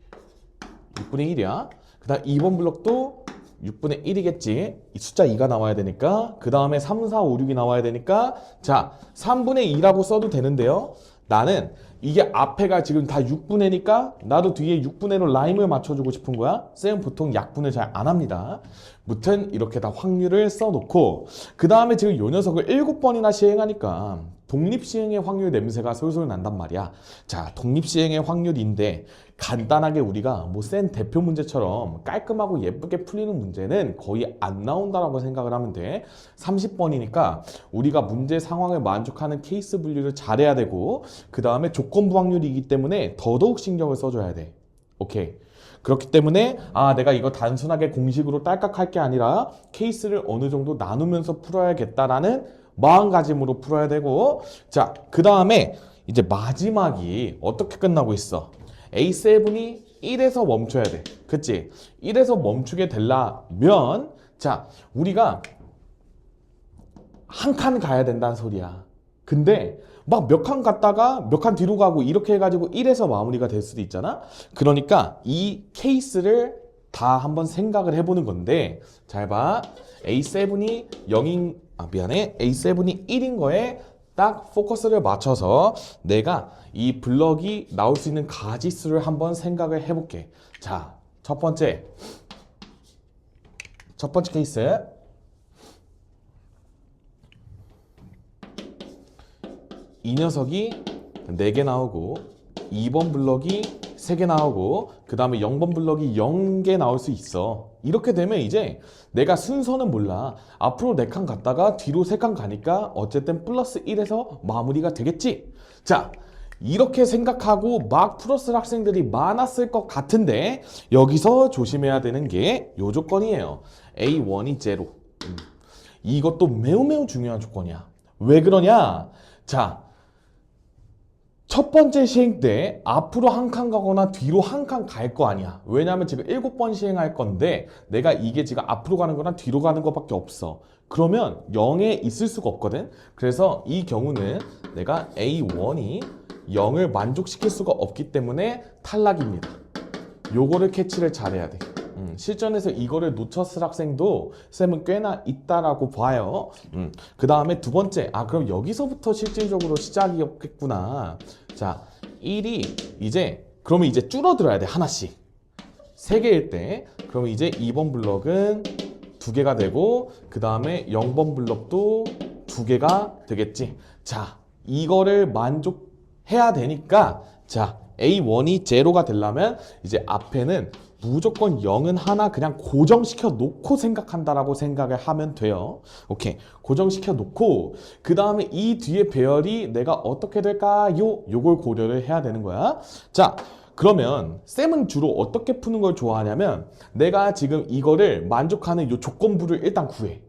6분의 1이야. 그 다음 2번 블럭도 6분의 1이겠지. 이 숫자 2가 나와야 되니까. 그 다음에 3, 4, 5, 6이 나와야 되니까 자, 3분의 2라고 써도 되는데요. 나는 이게 앞에가 지금 다 6분의니까 나도 뒤에 6분의로 라임을 맞춰주고 싶은 거야. 쌤은 보통 약분을 잘 안 합니다. 무튼 이렇게 다 확률을 써놓고 그 다음에 지금 요 녀석을 7번이나 시행하니까 독립시행의 확률 냄새가 솔솔 난단 말이야. 자, 독립시행의 확률인데 간단하게 우리가 뭐 센 대표 문제처럼 깔끔하고 예쁘게 풀리는 문제는 거의 안 나온다라고 생각을 하면 돼. 30번이니까 우리가 문제 상황을 만족하는 케이스 분류를 잘해야 되고 그 다음에 조건부 확률이기 때문에 더더욱 신경을 써줘야 돼. 오케이. 그렇기 때문에 내가 이거 단순하게 공식으로 딸깍 할 게 아니라 케이스를 어느 정도 나누면서 풀어야겠다라는 마음가짐으로 풀어야 되고 자, 그 다음에 이제 마지막이 어떻게 끝나고 있어? A7이 1에서 멈춰야 돼. 그치? 1에서 멈추게 되려면 자, 우리가 한 칸 가야 된다는 소리야. 근데 막 몇 칸 갔다가 몇 칸 뒤로 가고 이렇게 해가지고 1에서 마무리가 될 수도 있잖아. 그러니까 이 케이스를 다 한번 생각을 해보는 건데 잘 봐. A7이 0인 A7이 1인 거에 딱 포커스를 맞춰서 내가 이 블럭이 나올 수 있는 가지수를 한번 생각을 해볼게. 자, 첫 번째 케이스. 이 녀석이 4개 나오고 2번 블럭이 3개 나오고 그 다음에 0번 블럭이 0개 나올 수 있어. 이렇게 되면 이제 내가 순서는 몰라. 앞으로 4칸 갔다가 뒤로 3칸 가니까 어쨌든 플러스 1에서 마무리가 되겠지. 자, 이렇게 생각하고 막 풀었을 학생들이 많았을 것 같은데 여기서 조심해야 되는 게 요 조건이에요. A1이 제로. 이것도 매우 중요한 조건이야. 왜 그러냐? 자, 첫 번째 시행 때 앞으로 한 칸 가거나 뒤로 한 칸 갈 거 아니야. 왜냐하면 지금 7번 시행할 건데 내가 이게 지금 앞으로 가는 거나 뒤로 가는 것밖에 없어. 그러면 0에 있을 수가 없거든. 그래서 이 경우는 내가 A1이 0을 만족시킬 수가 없기 때문에 탈락입니다. 요거를 캐치를 잘해야 돼. 실전에서 이거를 놓쳤을 학생도 쌤은 꽤나 있다라고 봐요. 그 다음에 두 번째, 그럼 여기서부터 실질적으로 시작이었겠구나. 자, 1이 그러면 이제 줄어들어야 돼, 하나씩. 3개일 때, 그러면 이제 2번 블럭은 2개가 되고, 그 다음에 0번 블럭도 2개가 되겠지. 자, 이거를 만족해야 되니까, 자, A1이 제로가 되려면 이제 앞에는 무조건 0은 하나 그냥 고정시켜 놓고 생각한다라고 생각을 하면 돼요. 오케이. 고정시켜 놓고 그 다음에 이 뒤에 배열이 내가 어떻게 될까요? 요걸 고려를 해야 되는 거야. 자, 그러면 쌤은 주로 어떻게 푸는 걸 좋아하냐면 내가 지금 이거를 만족하는 요 조건부를 일단 구해.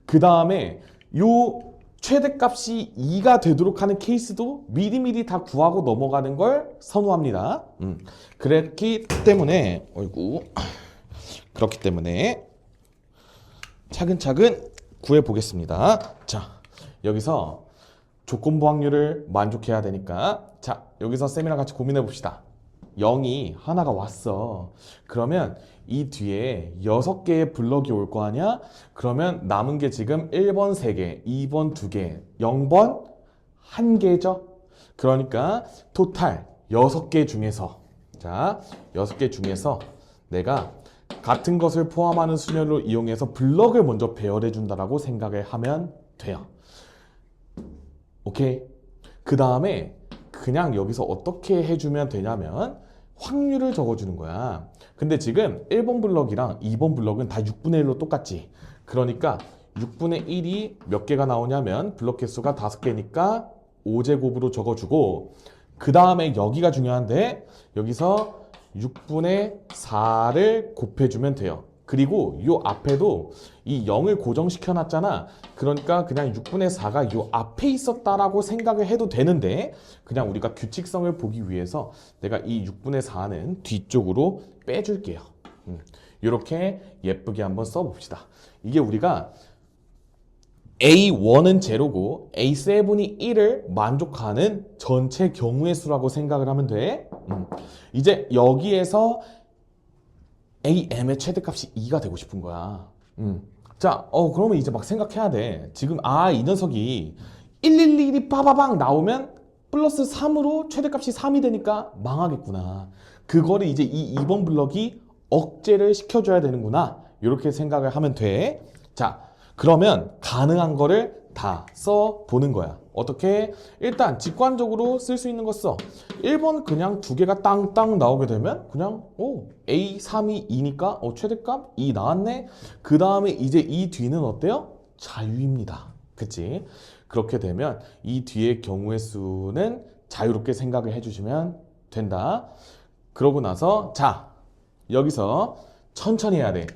그 다음에 요 최대값이 2가 되도록 하는 케이스도 미리미리 다 구하고 넘어가는 걸 선호합니다. 그렇기 때문에 차근차근 구해 보겠습니다. 자, 여기서 조건부 확률을 만족해야 되니까 자, 여기서 쌤이랑 같이 고민해 봅시다. 0이 하나가 왔어. 그러면 이 뒤에 6개의 블럭이 올 거 아니야? 그러면 남은 게 지금 1번 3개, 2번 2개, 0번 1개죠? 그러니까 토탈 6개 중에서 자, 6개 중에서 내가 같은 것을 포함하는 순열로 이용해서 블럭을 먼저 배열해 준다라고 생각을 하면 돼요. 오케이? 그 다음에 그냥 여기서 어떻게 해주면 되냐면 확률을 적어주는 거야. 근데 지금 1번 블럭이랑 2번 블럭은 다 6분의 1로 똑같지. 그러니까 6분의 1이 몇 개가 나오냐면 블럭 개수가 5개니까 5제곱으로 적어주고 그 다음에 여기가 중요한데 여기서 6분의 4를 곱해주면 돼요. 그리고 이 앞에도 이 0을 고정시켜 놨잖아. 그러니까 그냥 6분의 4가 이 앞에 있었다라고 생각을 해도 되는데 그냥 우리가 규칙성을 보기 위해서 내가 이 6분의 4는 뒤쪽으로 빼줄게요. 이렇게 예쁘게 한번 써봅시다. 이게 우리가 A1은 제로고 A7이 1을 만족하는 전체 경우의 수라고 생각을 하면 돼. 이제 여기에서 AM의 최대값이 2가 되고 싶은 거야. 자, 그러면 이제 막 생각해야 돼. 지금 이 녀석이 111이 빠바방 나오면 플러스 3으로 최대값이 3이 되니까 망하겠구나. 그거를 이제 이 2번 블럭이 억제를 시켜줘야 되는구나. 이렇게 생각을 하면 돼. 자, 그러면 가능한 거를 다 써보는 거야. 어떻게? 일단 직관적으로 쓸 수 있는 거 써. 1번 그냥 두 개가 땅땅 나오게 되면 그냥 A, 3이 2니까 최대값 2 나왔네. 그 다음에 이제 이 뒤는 어때요? 자유입니다. 그치? 그렇게 되면 이 뒤의 경우의 수는 자유롭게 생각을 해주시면 된다. 그러고 나서 자, 여기서 천천히 해야 돼.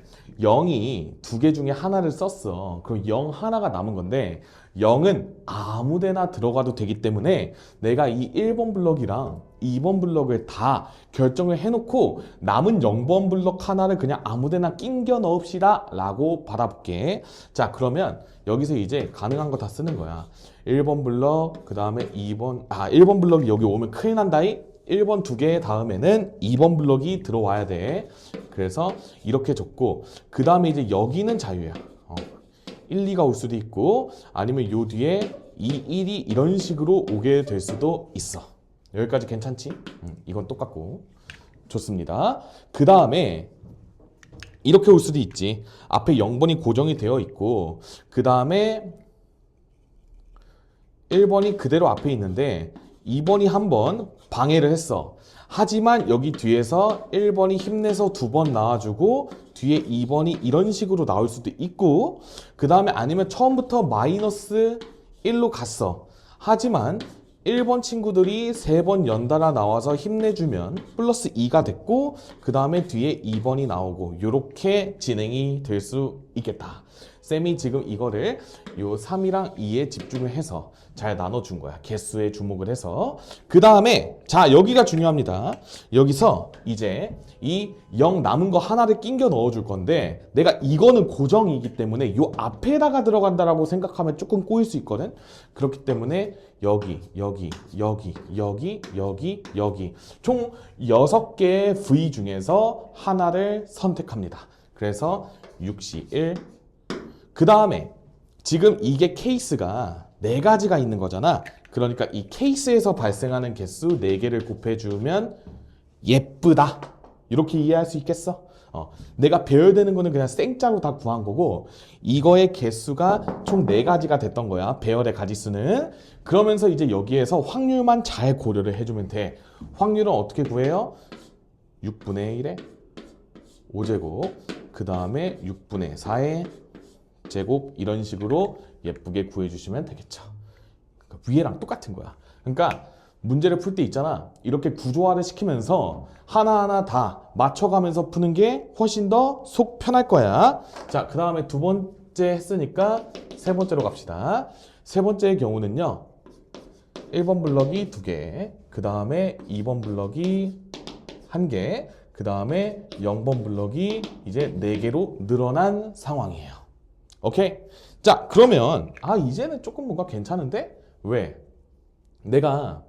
0이 두 개 중에 하나를 썼어. 그럼 0 하나가 남은 건데 0은 아무 데나 들어가도 되기 때문에 내가 이 1번 블럭이랑 2번 블럭을 다 결정을 해놓고 남은 0번 블럭 하나를 그냥 아무 데나 낑겨 넣읍시다 라고 받아볼게. 자, 그러면 여기서 이제 가능한 거 다 쓰는 거야. 1번 블럭, 그 다음에 1번 블럭이 여기 오면 큰일 난다이. 1번 두 개 다음에는 2번 블럭이 들어와야 돼. 그래서 이렇게 적고 그 다음에 이제 여기는 자유야. 1, 2가 올 수도 있고 아니면 요 뒤에 2, 1이 이런 식으로 오게 될 수도 있어. 여기까지 괜찮지? 이건 똑같고 좋습니다. 그 다음에 이렇게 올 수도 있지. 앞에 0번이 고정이 되어 있고 그 다음에 1번이 그대로 앞에 있는데 2번이 한번 방해를 했어. 하지만 여기 뒤에서 1번이 힘내서 두 번 나와주고 뒤에 2번이 이런 식으로 나올 수도 있고 그 다음에 아니면 처음부터 마이너스 1로 갔어. 하지만 1번 친구들이 3번 연달아 나와서 힘내주면 플러스 2가 됐고 그 다음에 뒤에 2번이 나오고 이렇게 진행이 될 수 있겠다. 쌤이 지금 이거를 요 3이랑 2에 집중을 해서 잘 나눠준 거야. 개수에 주목을 해서. 그 다음에 자, 여기가 중요합니다. 여기서 이제 이 0 남은 거 하나를 낑겨 넣어줄 건데 내가 이거는 고정이기 때문에 요 앞에다가 들어간다라고 생각하면 조금 꼬일 수 있거든. 그렇기 때문에 여기 총 6개의 V 중에서 하나를 선택합니다. 그래서 6시 1. 그 다음에 지금 이게 케이스가 4가지가 있는 거잖아. 그러니까 이 케이스에서 발생하는 개수 4개를 곱해주면 예쁘다. 이렇게 이해할 수 있겠어? 내가 배열되는 거는 그냥 생짜로 다 구한 거고 이거의 개수가 총 4가지가 됐던 거야. 배열의 가지수는. 그러면서 이제 여기에서 확률만 잘 고려를 해주면 돼. 확률은 어떻게 구해요? 6분의 1에 5제곱 그 다음에 6분의 4에 제곱 이런 식으로 예쁘게 구해주시면 되겠죠. 그러니까 위에랑 똑같은 거야. 그러니까 문제를 풀 때 있잖아. 이렇게 구조화를 시키면서 하나하나 다 맞춰가면서 푸는 게 훨씬 더 속 편할 거야. 자, 그 다음에 두 번째 했으니까 세 번째로 갑시다. 세 번째의 경우는요. 1번 블럭이 2개, 그 다음에 2번 블럭이 1개, 그 다음에 0번 블럭이 이제 4개로 늘어난 상황이에요. 오케이? 자, 그러면 이제는 조금 뭔가 괜찮은데? 왜? 내가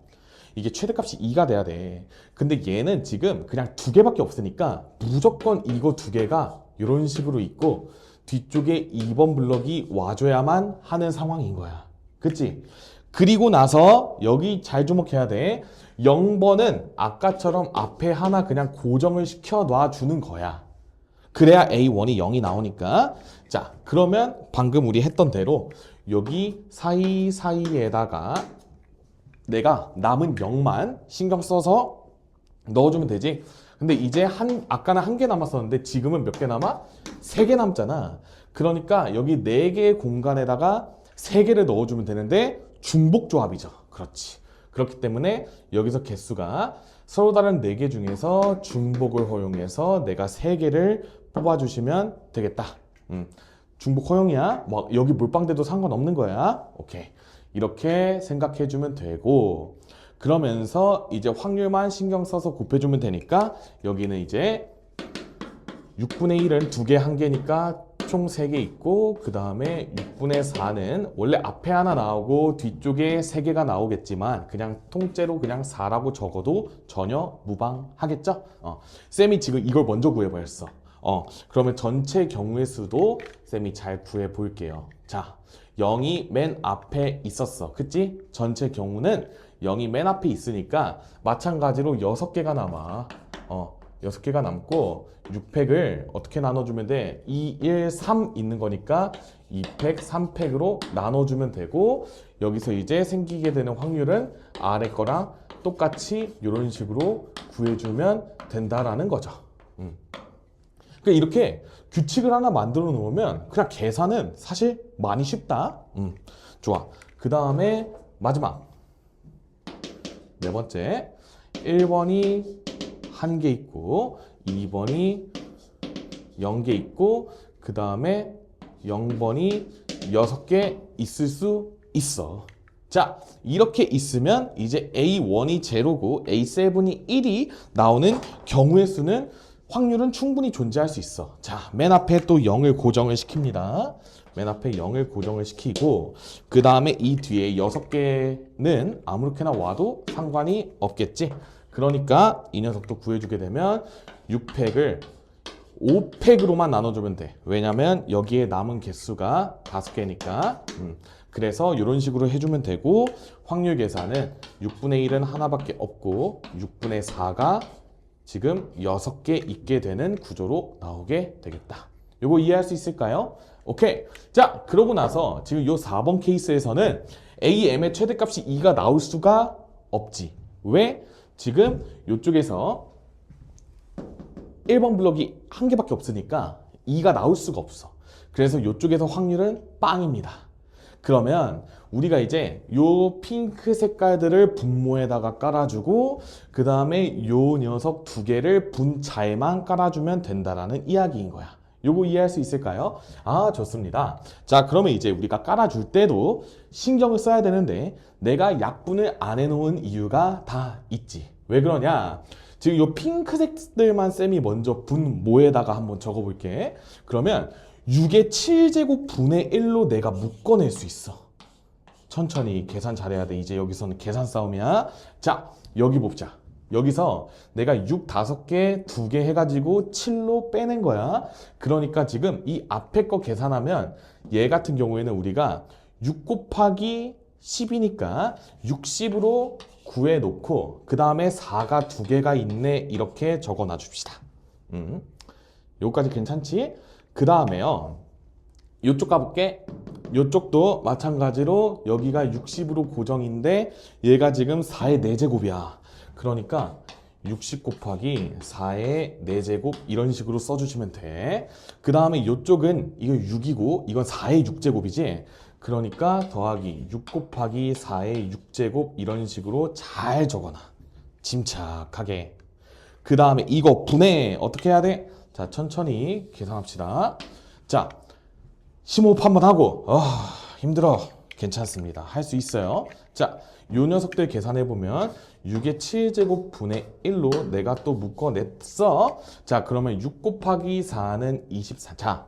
이게 최대값이 2가 돼야 돼. 근데 얘는 지금 그냥 2개밖에 없으니까 무조건 이거 2개가 이런 식으로 있고 뒤쪽에 2번 블럭이 와줘야만 하는 상황인 거야. 그치? 그리고 나서 여기 잘 주목해야 돼. 0번은 아까처럼 앞에 하나 그냥 고정을 시켜 놔주는 거야. 그래야 A1이 0이 나오니까. 자, 그러면 방금 우리 했던 대로 여기 사이사이에다가 내가 남은 0만 신경 써서 넣어주면 되지. 근데 이제 아까는 1개 남았었는데 지금은 몇 개 남아? 3개 남잖아. 그러니까 여기 4개의 공간에다가 3개를 넣어주면 되는데 중복 조합이죠. 그렇지. 그렇기 때문에 여기서 개수가 서로 다른 4개 중에서 중복을 허용해서 내가 3개를 뽑아주시면 되겠다. 중복 허용이야. 뭐 여기 몰빵돼도 상관없는 거야. 오케이. 이렇게 생각해주면 되고 그러면서 이제 확률만 신경 써서 곱해주면 되니까 여기는 이제 6분의 1은 2개 1개니까 총 3개 있고 그 다음에 6분의 4는 원래 앞에 하나 나오고 뒤쪽에 3개가 나오겠지만 그냥 통째로 그냥 4라고 적어도 전혀 무방하겠죠? 쌤이 지금 이걸 먼저 구해버렸어. 그러면 전체 경우의 수도 쌤이 잘 구해 볼게요. 자, 0이 맨 앞에 있었어. 그치? 전체 경우는 0이 맨 앞에 있으니까 마찬가지로 6개가 남아. 6개가 남고 6팩을 어떻게 나눠주면 돼? 2, 1, 3 있는 거니까 2팩, 3팩으로 나눠주면 되고 여기서 이제 생기게 되는 확률은 아래 거랑 똑같이 이런 식으로 구해주면 된다라는 거죠. 그러니까 이렇게 규칙을 하나 만들어 놓으면 그냥 계산은 사실 많이 쉽다. 좋아. 그 다음에 마지막 네 번째 1번이 1개 있고 2번이 0개 있고 그 다음에 0번이 6개 있을 수 있어. 자, 이렇게 있으면 이제 A1이 제로고 A7이 1이 나오는 경우의 수는 확률은 충분히 존재할 수 있어. 자, 맨 앞에 또 0을 고정을 시킵니다. 맨 앞에 0을 고정을 시키고 그 다음에 이 뒤에 6개는 아무렇게나 와도 상관이 없겠지. 그러니까 이 녀석도 구해주게 되면 6팩을 5팩으로만 나눠주면 돼. 왜냐면 여기에 남은 개수가 5개니까. 그래서 이런 식으로 해주면 되고 확률 계산은 6분의 1은 하나밖에 없고 6분의 4가 지금 6개 있게 되는 구조로 나오게 되겠다. 요거 이해할 수 있을까요? 오케이. 자, 그러고 나서 지금 요 4번 케이스에서는 AM의 최대값이 2가 나올 수가 없지. 왜? 지금 요쪽에서 1번 블럭이 1개밖에 없으니까 2가 나올 수가 없어. 그래서 요쪽에서 확률은 빵입니다. 그러면 우리가 이제 요 핑크 색깔들을 분모에다가 깔아주고 그 다음에 요 녀석 2개를 분자에만 깔아주면 된다라는 이야기인 거야. 요거 이해할 수 있을까요? 아, 좋습니다. 자, 그러면 이제 우리가 깔아줄 때도 신경을 써야 되는데 내가 약분을 안 해놓은 이유가 다 있지. 왜 그러냐? 지금 요 핑크색들만 쌤이 먼저 분모에다가 한번 적어볼게. 그러면 6의 7제곱 분의 1로 내가 묶어낼 수 있어. 천천히 계산 잘해야 돼. 이제 여기서는 계산 싸움이야. 자, 여기 보자. 여기서 내가 6 5개, 2개 해가지고 7로 빼낸 거야. 그러니까 지금 이 앞에 거 계산하면 얘 같은 경우에는 우리가 6 곱하기 10이니까 60으로 구해놓고 그 다음에 4가 2개가 있네 이렇게 적어놔 줍시다. 요거까지 괜찮지? 그 다음에요. 요쪽 가볼게. 요쪽도 마찬가지로 여기가 60으로 고정인데 얘가 지금 4의 4제곱이야. 그러니까 60 곱하기 4의 4제곱 이런 식으로 써주시면 돼. 그 다음에 요쪽은 이거 6이고 이건 4의 6제곱이지. 그러니까 더하기 6 곱하기 4의 6제곱 이런 식으로 잘 적어놔. 침착하게. 그 다음에 이거 분해 어떻게 해야 돼? 자, 천천히 계산합시다. 자, 심호흡 한번 하고 힘들어. 괜찮습니다. 할 수 있어요. 자, 요 녀석들 계산해보면 6의 7제곱 분의 1로 내가 또 묶어냈어. 자, 그러면 6 곱하기 4는 24. 자,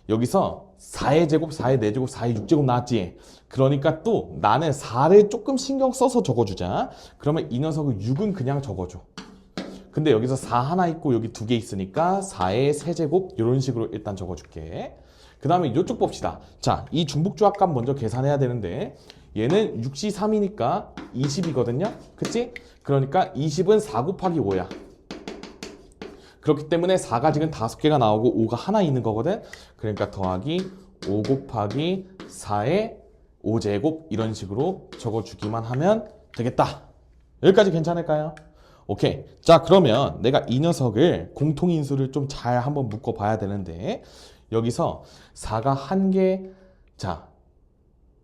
여기서 4의 제곱, 4의 4제곱, 4의 6제곱 나왔지? 그러니까 또 나는 4를 조금 신경 써서 적어주자. 그러면 이 녀석은 6은 그냥 적어줘. 근데 여기서 4 하나 있고 여기 2개 있으니까 4의 세제곱 이런 식으로 일단 적어줄게. 그 다음에 이쪽 봅시다. 자, 이 중복조합값 먼저 계산해야 되는데 얘는 6시 3이니까 20이거든요. 그치? 그러니까 20은 4 곱하기 5야. 그렇기 때문에 4가 지금 5개가 나오고 5가 하나 있는 거거든. 그러니까 더하기 5 곱하기 4의 5제곱 이런 식으로 적어주기만 하면 되겠다. 여기까지 괜찮을까요? 오케이. 자, 그러면 내가 이 녀석을 공통인수를 좀 잘 한번 묶어 봐야 되는데 여기서 4가 1개. 자,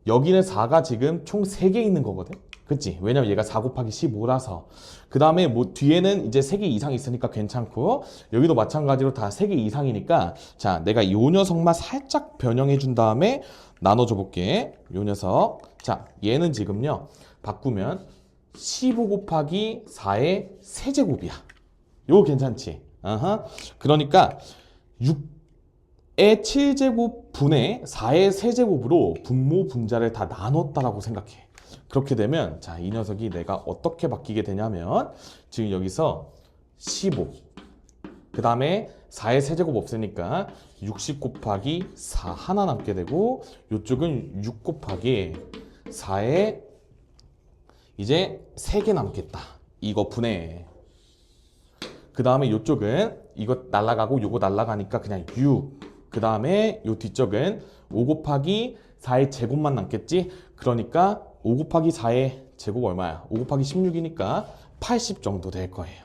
여기는 4가 지금 총 3개 있는 거거든. 그치? 왜냐면 얘가 4 곱하기 15라서. 그 다음에 뭐 뒤에는 이제 3개 이상 있으니까 괜찮고 여기도 마찬가지로 다 3개 이상이니까 자, 내가 요 녀석만 살짝 변형해 준 다음에 나눠줘 볼게. 요 녀석. 자, 얘는 지금요 바꾸면 15 곱하기 4의 세제곱이야. 요거 괜찮지? 그러니까 6의 7제곱 분의 4의 세제곱으로 분모 분자를 다 나눴다라고 생각해. 그렇게 되면 자, 이 녀석이 내가 어떻게 바뀌게 되냐면 지금 여기서 15 그 다음에 4의 세제곱 없으니까 60 곱하기 4 하나 남게 되고 이쪽은 6 곱하기 4의 이제 3개 남겠다. 이거 분해. 그 다음에 이쪽은 이거 날라가고 요거 날라가니까 그냥 6. 그 다음에 요 뒤쪽은 5 곱하기 4의 제곱만 남겠지? 그러니까 5 곱하기 4의 제곱 얼마야? 5 곱하기 16이니까 80 정도 될 거예요.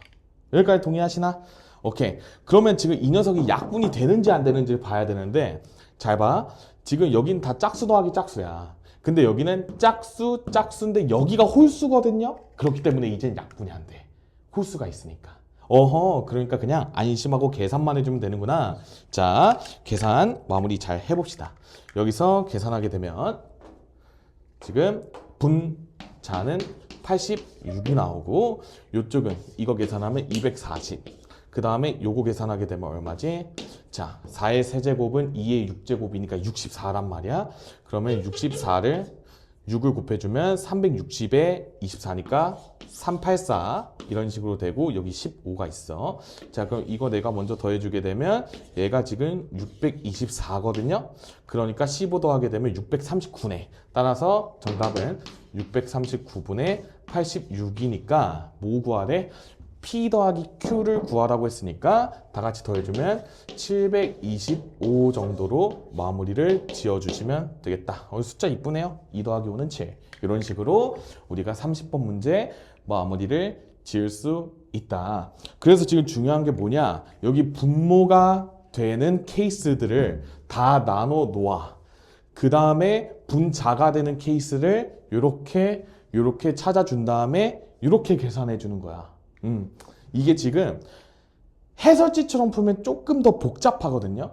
여기까지 동의하시나? 오케이. 그러면 지금 이 녀석이 약분이 되는지 안 되는지 봐야 되는데, 잘 봐. 지금 여긴 다 짝수 더하기 짝수야. 근데 여기는 짝수, 짝수인데 여기가 홀수거든요? 그렇기 때문에 이젠 약분이 안 돼. 홀수가 있으니까. 어허, 그러니까 그냥 안심하고 계산만 해주면 되는구나. 자, 계산 마무리 잘 해봅시다. 여기서 계산하게 되면 지금 분자는 86이 나오고 이쪽은 이거 계산하면 240. 그 다음에 요거 계산하게 되면 얼마지? 자, 4의 세제곱은 2의 6제곱이니까 64란 말이야. 그러면 64를 6을 곱해주면 360에 24니까 384 이런 식으로 되고 여기 15가 있어. 자, 그럼 이거 내가 먼저 더해주게 되면 얘가 지금 624거든요. 그러니까 15 더하게 되면 639네. 따라서 정답은 639분의 86이니까 뭐 구하래? P 더하기 Q를 구하라고 했으니까 다 같이 더해주면 725 정도로 마무리를 지어주시면 되겠다. 숫자 이쁘네요. 2 더하기 5는 7. 이런 식으로 우리가 30번 문제 마무리를 지을 수 있다. 그래서 지금 중요한 게 뭐냐? 여기 분모가 되는 케이스들을 다 나눠 놓아. 그 다음에 분자가 되는 케이스를 요렇게 찾아준 다음에 이렇게 계산해 주는 거야. 이게 지금 해설지처럼 풀면 조금 더 복잡하거든요.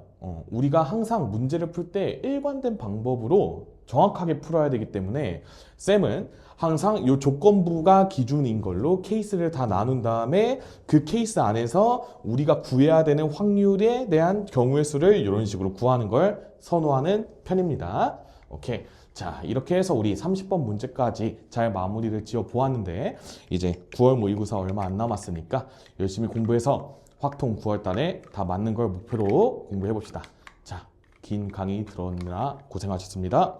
우리가 항상 문제를 풀 때 일관된 방법으로 정확하게 풀어야 되기 때문에 쌤은 항상 이 조건부가 기준인 걸로 케이스를 다 나눈 다음에 그 케이스 안에서 우리가 구해야 되는 확률에 대한 경우의 수를 이런 식으로 구하는 걸 선호하는 편입니다. 오케이. 자, 이렇게 해서 우리 30번 문제까지 잘 마무리를 지어 보았는데 이제 9월 모의고사 얼마 안 남았으니까 열심히 공부해서 확통 9월 달에 다 맞는 걸 목표로 공부해 봅시다. 자, 긴 강의 들었느라 고생하셨습니다.